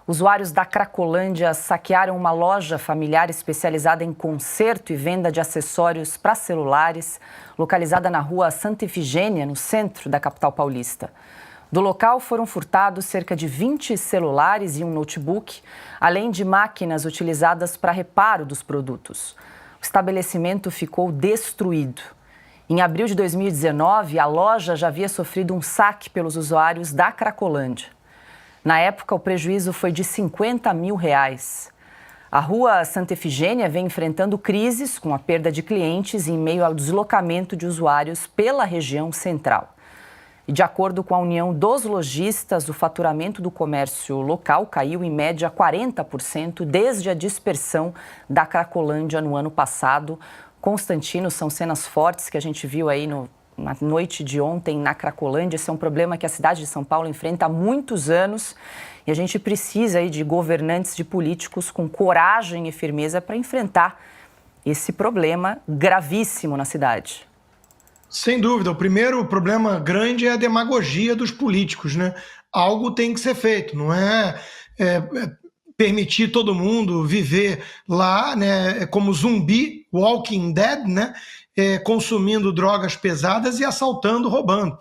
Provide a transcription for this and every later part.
Usuários da Cracolândia saquearam uma loja familiar especializada em conserto e venda de acessórios para celulares, localizada na rua Santa Efigênia, no centro da capital paulista. Do local foram furtados cerca de 20 celulares e um notebook, além de máquinas utilizadas para reparo dos produtos. O estabelecimento ficou destruído. Em abril de 2019, a loja já havia sofrido um saque pelos usuários da Cracolândia. Na época, o prejuízo foi de R$50 mil. A rua Santa Efigênia vem enfrentando crises com a perda de clientes em meio ao deslocamento de usuários pela região central. E de acordo com a União dos Lojistas, o faturamento do comércio local caiu em média 40% desde a dispersão da Cracolândia no ano passado. Constantino, são cenas fortes que a gente viu aí na noite de ontem na Cracolândia. Esse é um problema que a cidade de São Paulo enfrenta há muitos anos e a gente precisa aí de governantes, de políticos com coragem e firmeza para enfrentar esse problema gravíssimo na cidade. Sem dúvida, o primeiro problema grande é a demagogia dos políticos, né? Algo tem que ser feito, não é permitir todo mundo viver lá, né, como zumbi, Walking Dead, né? Consumindo drogas pesadas e assaltando, roubando.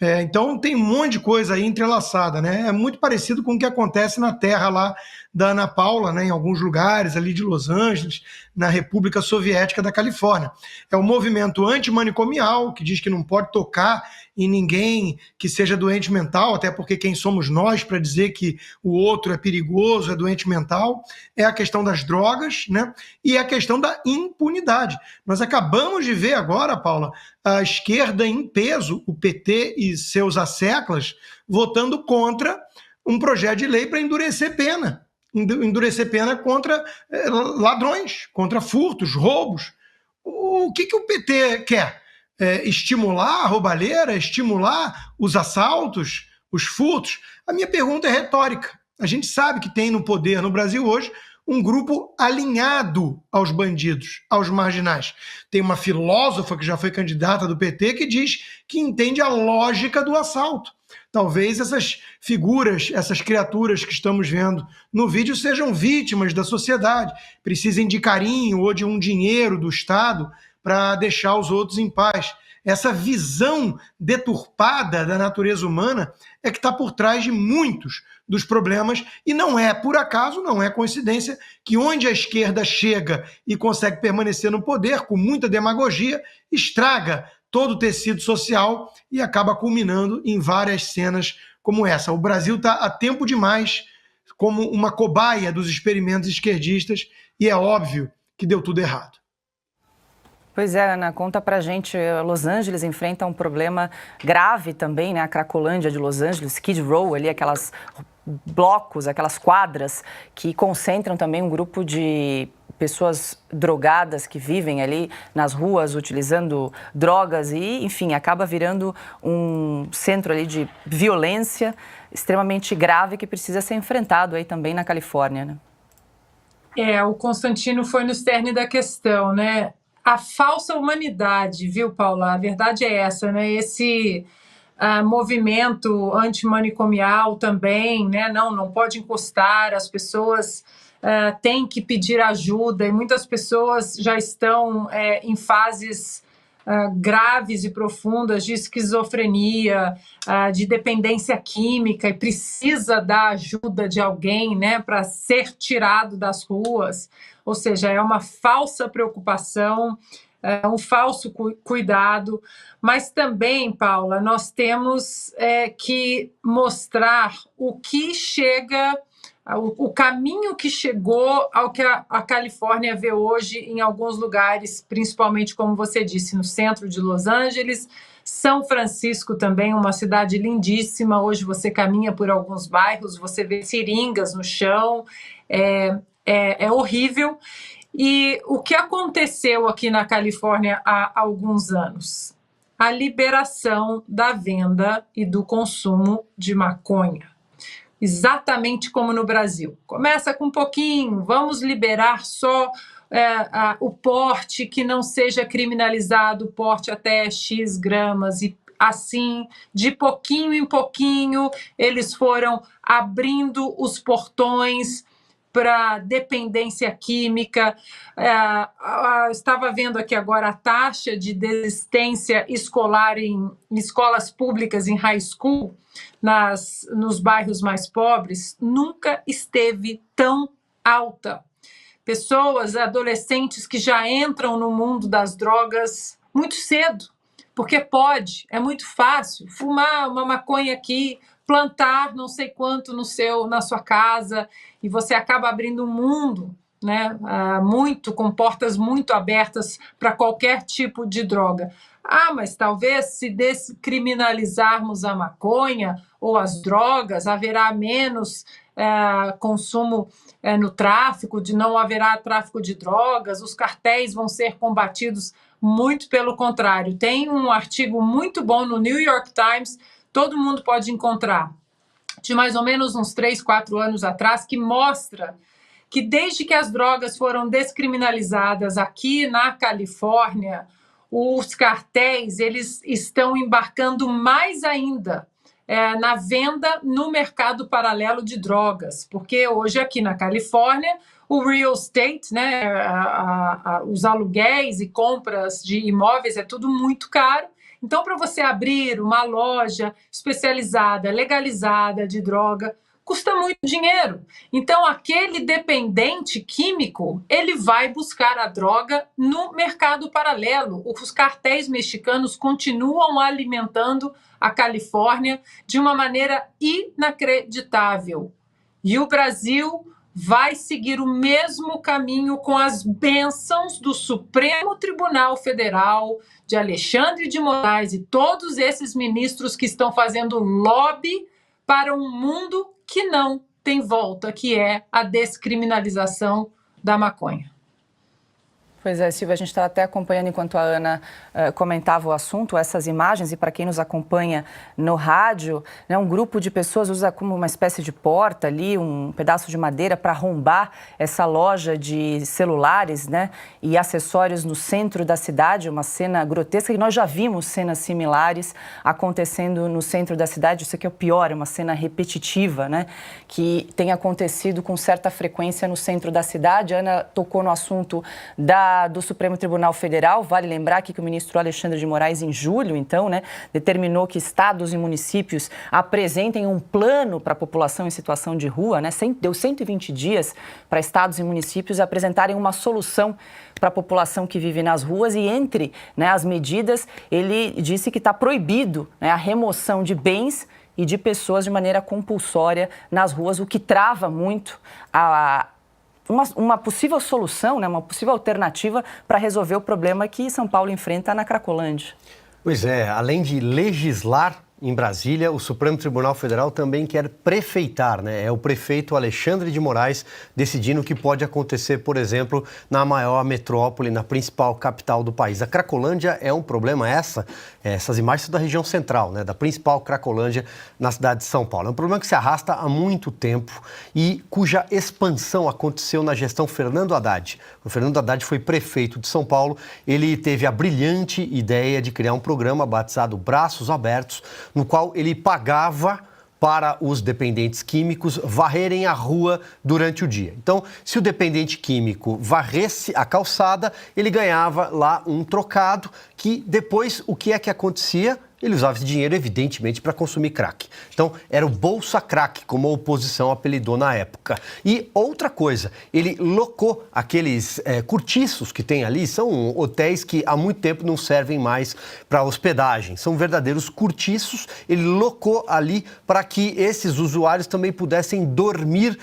Então tem um monte de coisa aí entrelaçada, né? É muito parecido com o que acontece na terra lá da Ana Paula, né, em alguns lugares ali de Los Angeles, na República Soviética da Califórnia. É um movimento antimanicomial, que diz que não pode tocar em ninguém que seja doente mental, até porque quem somos nós para dizer que o outro é perigoso, é doente mental. É a questão das drogas, né? E a questão da impunidade. Nós acabamos de ver agora, Paula, a esquerda em peso, o PT e seus asseclas, votando contra um projeto de lei para endurecer pena contra ladrões, contra furtos, roubos. O que o PT quer? Estimular a roubalheira, estimular os assaltos, os furtos? A minha pergunta é retórica. A gente sabe que tem no poder no Brasil hoje um grupo alinhado aos bandidos, aos marginais. Tem uma filósofa que já foi candidata do PT que diz que entende a lógica do assalto. Talvez essas figuras, essas criaturas que estamos vendo no vídeo sejam vítimas da sociedade, precisem de carinho ou de um dinheiro do Estado para deixar os outros em paz. Essa visão deturpada da natureza humana é que está por trás de muitos dos problemas, e não é por acaso, não é coincidência que onde a esquerda chega e consegue permanecer no poder com muita demagogia, estraga todo o tecido social e acaba culminando em várias cenas como essa. O Brasil está há tempo demais como uma cobaia dos experimentos esquerdistas e é óbvio que deu tudo errado. Pois é, Ana, conta pra gente, Los Angeles enfrenta um problema grave também, né? A Cracolândia de Los Angeles, Skid Row, ali aquelas blocos, aquelas quadras que concentram também um grupo de pessoas drogadas que vivem ali nas ruas utilizando drogas e, enfim, acaba virando um centro ali de violência extremamente grave que precisa ser enfrentado aí também na Califórnia, né? O Constantino foi no cerne da questão, né? A falsa humanidade, viu, Paula? A verdade é essa, né? Esse movimento antimanicomial também, né? Não pode encostar, as pessoas têm que pedir ajuda e muitas pessoas já estão em fases graves e profundas de esquizofrenia, de dependência química e precisa da ajuda de alguém, né, para ser tirado das ruas. Ou seja, é uma falsa preocupação, um falso cuidado, mas também, Paula, nós temos que mostrar o que chega, o caminho que chegou ao que a Califórnia vê hoje em alguns lugares, principalmente, como você disse, no centro de Los Angeles, São Francisco também, uma cidade lindíssima. Hoje você caminha por alguns bairros, você vê seringas no chão, é horrível. E o que aconteceu aqui na Califórnia há alguns anos? A liberação da venda e do consumo de maconha. Exatamente como no Brasil. Começa com um pouquinho, vamos liberar só o porte que não seja criminalizado, o porte até X gramas, e assim, de pouquinho em pouquinho, eles foram abrindo os portões para dependência química. Estava vendo aqui agora a taxa de desistência escolar em escolas públicas, em high school, nos bairros mais pobres, nunca esteve tão alta. Pessoas, adolescentes que já entram no mundo das drogas muito cedo, porque pode, é muito fácil, fumar uma maconha aqui, plantar não sei quanto na sua casa, e você acaba abrindo um mundo, né, com portas muito abertas para qualquer tipo de droga. Mas talvez se descriminalizarmos a maconha ou as drogas, haverá menos consumo no tráfico, não haverá tráfico de drogas, os cartéis vão ser combatidos. Muito pelo contrário. Tem um artigo muito bom no New York Times, todo mundo pode encontrar, de mais ou menos uns 3, 4 anos atrás, que mostra que desde que as drogas foram descriminalizadas aqui na Califórnia, os cartéis eles estão embarcando mais ainda na venda no mercado paralelo de drogas, porque hoje aqui na Califórnia o real estate, né, os aluguéis e compras de imóveis é tudo muito caro. Então, para você abrir uma loja especializada, legalizada de droga, custa muito dinheiro. Então, aquele dependente químico, ele vai buscar a droga no mercado paralelo. Os cartéis mexicanos continuam alimentando a Califórnia de uma maneira inacreditável. E o Brasil vai seguir o mesmo caminho com as bênçãos do Supremo Tribunal Federal, de Alexandre de Moraes e todos esses ministros que estão fazendo lobby para um mundo que não tem volta, que é a descriminalização da maconha. Pois é, Silvia, a gente está até acompanhando enquanto a Ana comentava o assunto, essas imagens, e para quem nos acompanha no rádio, né, um grupo de pessoas usa como uma espécie de porta ali, um pedaço de madeira para arrombar essa loja de celulares, né, e acessórios no centro da cidade, uma cena grotesca, e nós já vimos cenas similares acontecendo no centro da cidade. Isso aqui é o pior, é uma cena repetitiva, né, que tem acontecido com certa frequência no centro da cidade. A Ana tocou no assunto do Supremo Tribunal Federal. Vale lembrar aqui que o ministro Alexandre de Moraes, em julho, então, né, determinou que estados e municípios apresentem um plano para a população em situação de rua, né, deu 120 dias para estados e municípios apresentarem uma solução para a população que vive nas ruas, e entre, né, as medidas, ele disse que está proibido, né, a remoção de bens e de pessoas de maneira compulsória nas ruas, o que trava muito uma possível solução, né, uma possível alternativa para resolver o problema que São Paulo enfrenta na Cracolândia. Pois é, além de legislar em Brasília, o Supremo Tribunal Federal também quer prefeitar, né? É o prefeito Alexandre de Moraes decidindo o que pode acontecer, por exemplo, na maior metrópole, na principal capital do país. A Cracolândia é um problema, essas imagens são da região central, né? Da principal Cracolândia na cidade de São Paulo. É um problema que se arrasta há muito tempo e cuja expansão aconteceu na gestão Fernando Haddad. O Fernando Haddad foi prefeito de São Paulo, ele teve a brilhante ideia de criar um programa batizado Braços Abertos, no qual ele pagava para os dependentes químicos varrerem a rua durante o dia. Então, se o dependente químico varresse a calçada, ele ganhava lá um trocado, que depois o que é que acontecia? Ele usava esse dinheiro, evidentemente, para consumir crack. Então, era o Bolsa Crack, como a oposição apelidou na época. E outra coisa, ele locou aqueles cortiços que tem ali, são hotéis que há muito tempo não servem mais para hospedagem. São verdadeiros cortiços. Ele locou ali para que esses usuários também pudessem dormir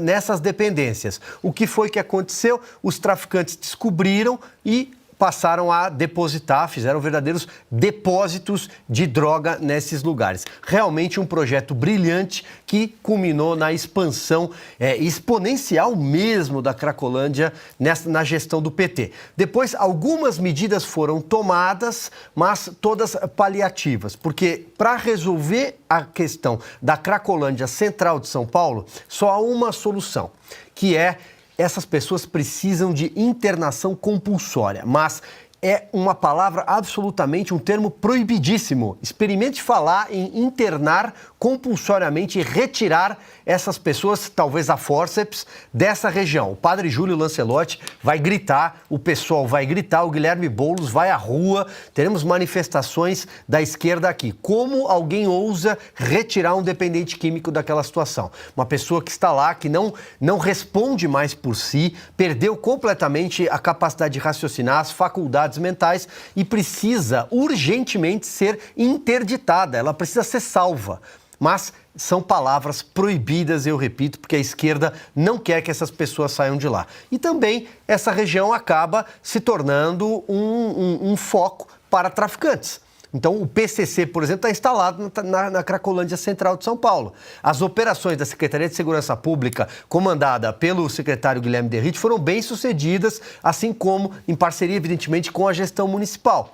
nessas dependências. O que foi que aconteceu? Os traficantes descobriram e passaram a depositar, fizeram verdadeiros depósitos de droga nesses lugares. Realmente um projeto brilhante que culminou na expansão exponencial mesmo da Cracolândia na gestão do PT. Depois, algumas medidas foram tomadas, mas todas paliativas, porque para resolver a questão da Cracolândia central de São Paulo, só há uma solução, que é: essas pessoas precisam de internação compulsória, mas é uma palavra absolutamente, um termo proibidíssimo. Experimente falar em internar compulsoriamente e retirar essas pessoas, talvez a fórceps, dessa região. O padre Júlio Lancelotti vai gritar, o pessoal vai gritar, o Guilherme Boulos vai à rua, teremos manifestações da esquerda aqui. Como alguém ousa retirar um dependente químico daquela situação? Uma pessoa que está lá, que não responde mais por si, perdeu completamente a capacidade de raciocinar, as faculdades mentais e precisa urgentemente ser interditada, ela precisa ser salva. Mas são palavras proibidas, eu repito, porque a esquerda não quer que essas pessoas saiam de lá. E também essa região acaba se tornando um foco para traficantes. Então, o PCC, por exemplo, está instalado na Cracolândia Central de São Paulo. As operações da Secretaria de Segurança Pública, comandada pelo secretário Guilherme Derrite, foram bem sucedidas, assim como em parceria, evidentemente, com a gestão municipal.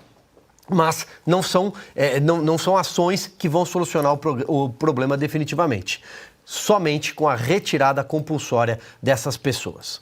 Mas não são ações que vão solucionar o problema definitivamente. Somente com a retirada compulsória dessas pessoas.